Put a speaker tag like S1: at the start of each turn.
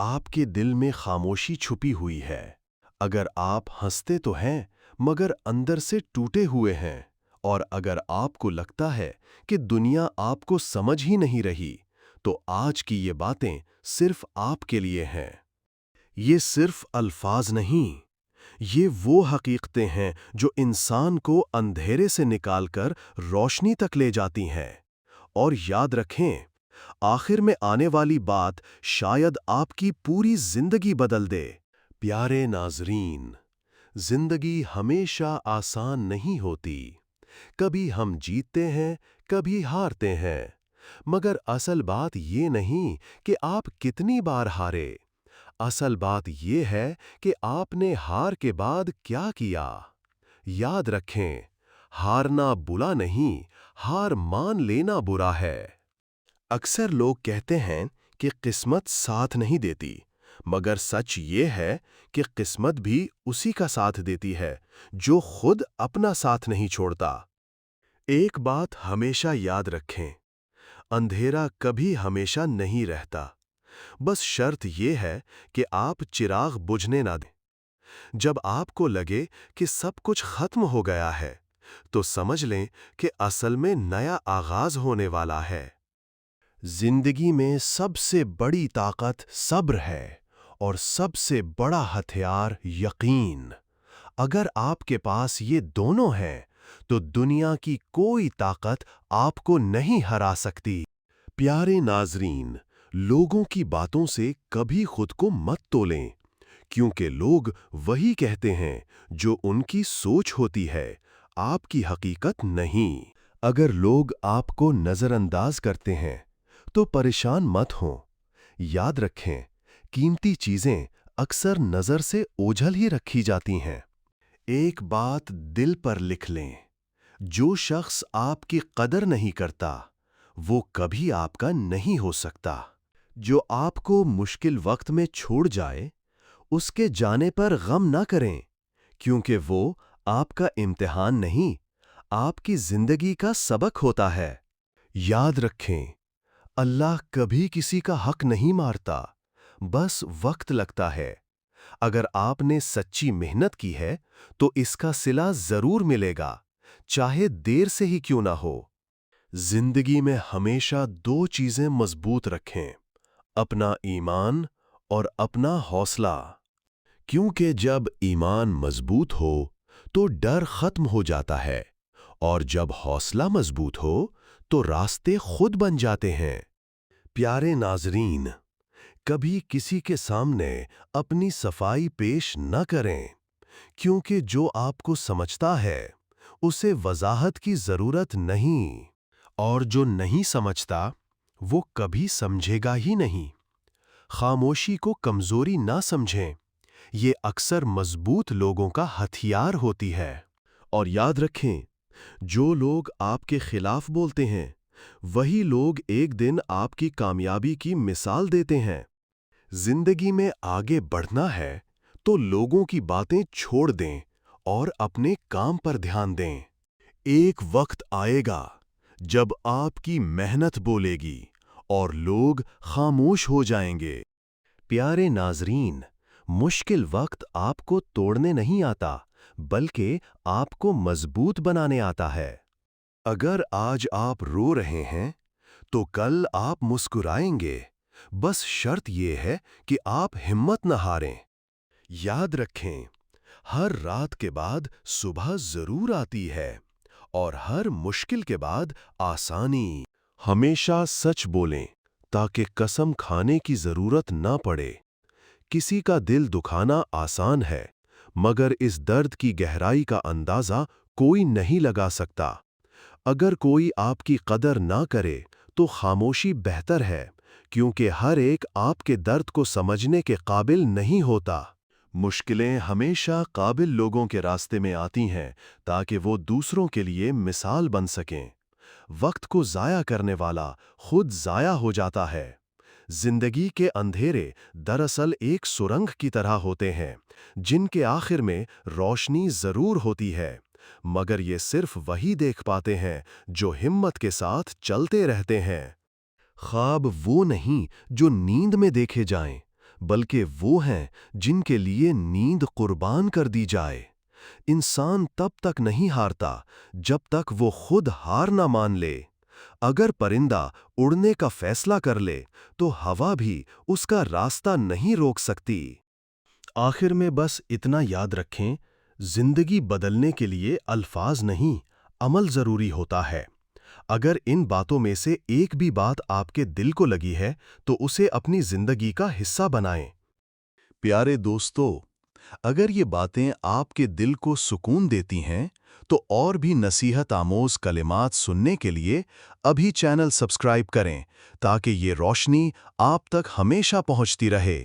S1: آپ کے دل میں خاموشی چھپی ہوئی ہے، اگر آپ ہنستے تو ہیں مگر اندر سے ٹوٹے ہوئے ہیں، اور اگر آپ کو لگتا ہے کہ دنیا آپ کو سمجھ ہی نہیں رہی، تو آج کی یہ باتیں صرف آپ کے لیے ہیں۔ یہ صرف الفاظ نہیں، یہ وہ حقیقتیں ہیں جو انسان کو اندھیرے سے نکال کر روشنی تک لے جاتی ہیں۔ اور یاد رکھیں، آخر میں آنے والی بات شاید آپ کی پوری زندگی بدل دے۔ پیارے ناظرین، زندگی ہمیشہ آسان نہیں ہوتی۔ کبھی ہم جیتتے ہیں، کبھی ہارتے ہیں، مگر اصل بات یہ نہیں کہ آپ کتنی بار ہارے۔ اصل بات یہ ہے کہ آپ نے ہار کے بعد کیا کیا۔ یاد رکھیں، ہارنا بلا نہیں، ہار مان لینا برا ہے۔ اکثر لوگ کہتے ہیں کہ قسمت ساتھ نہیں دیتی، مگر سچ یہ ہے کہ قسمت بھی اسی کا ساتھ دیتی ہے جو خود اپنا ساتھ نہیں چھوڑتا۔ ایک بات ہمیشہ یاد رکھیں، اندھیرا کبھی ہمیشہ نہیں رہتا، بس شرط یہ ہے کہ آپ چراغ بجھنے نہ دیں۔ جب آپ کو لگے کہ سب کچھ ختم ہو گیا ہے، تو سمجھ لیں کہ اصل میں نیا آغاز ہونے والا ہے۔ زندگی میں سب سے بڑی طاقت صبر ہے، اور سب سے بڑا ہتھیار یقین۔ اگر آپ کے پاس یہ دونوں ہیں، تو دنیا کی کوئی طاقت آپ کو نہیں ہرا سکتی۔ پیارے ناظرین، لوگوں کی باتوں سے کبھی خود کو مت تولیں، کیونکہ لوگ وہی کہتے ہیں جو ان کی سوچ ہوتی ہے، آپ کی حقیقت نہیں۔ اگر لوگ آپ کو نظر انداز کرتے ہیں تو پریشان مت ہوں۔ یاد رکھیں، قیمتی چیزیں اکثر نظر سے اوجھل ہی رکھی جاتی ہیں۔ ایک بات دل پر لکھ لیں، جو شخص آپ کی قدر نہیں کرتا، وہ کبھی آپ کا نہیں ہو سکتا۔ جو آپ کو مشکل وقت میں چھوڑ جائے، اس کے جانے پر غم نہ کریں، کیونکہ وہ آپ کا امتحان نہیں، آپ کی زندگی کا سبق ہوتا ہے۔ یاد رکھیں، اللہ کبھی کسی کا حق نہیں مارتا، بس وقت لگتا ہے۔ اگر آپ نے سچی محنت کی ہے تو اس کا صلہ ضرور ملے گا، چاہے دیر سے ہی کیوں نہ ہو۔ زندگی میں ہمیشہ دو چیزیں مضبوط رکھیں، اپنا ایمان اور اپنا حوصلہ، کیونکہ جب ایمان مضبوط ہو تو ڈر ختم ہو جاتا ہے، اور جب حوصلہ مضبوط ہو تو راستے خود بن جاتے ہیں۔ پیارے ناظرین، کبھی کسی کے سامنے اپنی صفائی پیش نہ کریں، کیونکہ جو آپ کو سمجھتا ہے اسے وضاحت کی ضرورت نہیں، اور جو نہیں سمجھتا وہ کبھی سمجھے گا ہی نہیں۔ خاموشی کو کمزوری نہ سمجھیں، یہ اکثر مضبوط لوگوں کا ہتھیار ہوتی ہے۔ اور یاد رکھیں، جو لوگ آپ کے خلاف بولتے ہیں، وہی لوگ ایک دن آپ کی کامیابی کی مثال دیتے ہیں۔ زندگی میں آگے بڑھنا ہے تو لوگوں کی باتیں چھوڑ دیں اور اپنے کام پر دھیان دیں۔ ایک وقت آئے گا جب آپ کی محنت بولے گی اور لوگ خاموش ہو جائیں گے۔ پیارے ناظرین، مشکل وقت آپ کو توڑنے نہیں آتا، بلکہ آپ کو مضبوط بنانے آتا ہے۔ اگر آج آپ رو رہے ہیں تو کل آپ مسکرائیں گے، بس شرط یہ ہے کہ آپ ہمت نہ ہاریں۔ یاد رکھیں، ہر رات کے بعد صبح ضرور آتی ہے، اور ہر مشکل کے بعد آسانی۔ ہمیشہ سچ بولیں تاکہ قسم کھانے کی ضرورت نہ پڑے۔ کسی کا دل دکھانا آسان ہے، مگر اس درد کی گہرائی کا اندازہ کوئی نہیں لگا سکتا۔ اگر کوئی آپ کی قدر نہ کرے تو خاموشی بہتر ہے، کیونکہ ہر ایک آپ کے درد کو سمجھنے کے قابل نہیں ہوتا۔ مشکلیں ہمیشہ قابل لوگوں کے راستے میں آتی ہیں تاکہ وہ دوسروں کے لیے مثال بن سکیں۔ وقت کو ضائع کرنے والا خود ضائع ہو جاتا ہے۔ زندگی کے اندھیرے دراصل ایک سرنگ کی طرح ہوتے ہیں، جن کے آخر میں روشنی ضرور ہوتی ہے، مگر یہ صرف وہی دیکھ پاتے ہیں جو ہمت کے ساتھ چلتے رہتے ہیں۔ خواب وہ نہیں جو نیند میں دیکھے جائیں، بلکہ وہ ہیں جن کے لیے نیند قربان کر دی جائے۔ انسان تب تک نہیں ہارتا جب تک وہ خود ہار نہ مان لے۔ اگر پرندہ اڑنے کا فیصلہ کر لے تو ہوا بھی اس کا راستہ نہیں روک سکتی۔ آخر میں بس اتنا یاد رکھیں، زندگی بدلنے کے لیے الفاظ نہیں، عمل ضروری ہوتا ہے۔ اگر ان باتوں میں سے ایک بھی بات آپ کے دل کو لگی ہے تو اسے اپنی زندگی کا حصہ بنائیں۔ پیارے دوستو، اگر یہ باتیں آپ کے دل کو سکون دیتی ہیں تو اور بھی نصیحت آموز کلمات سننے کے لیے ابھی چینل سبسکرائب کریں تاکہ یہ روشنی آپ تک ہمیشہ پہنچتی رہے۔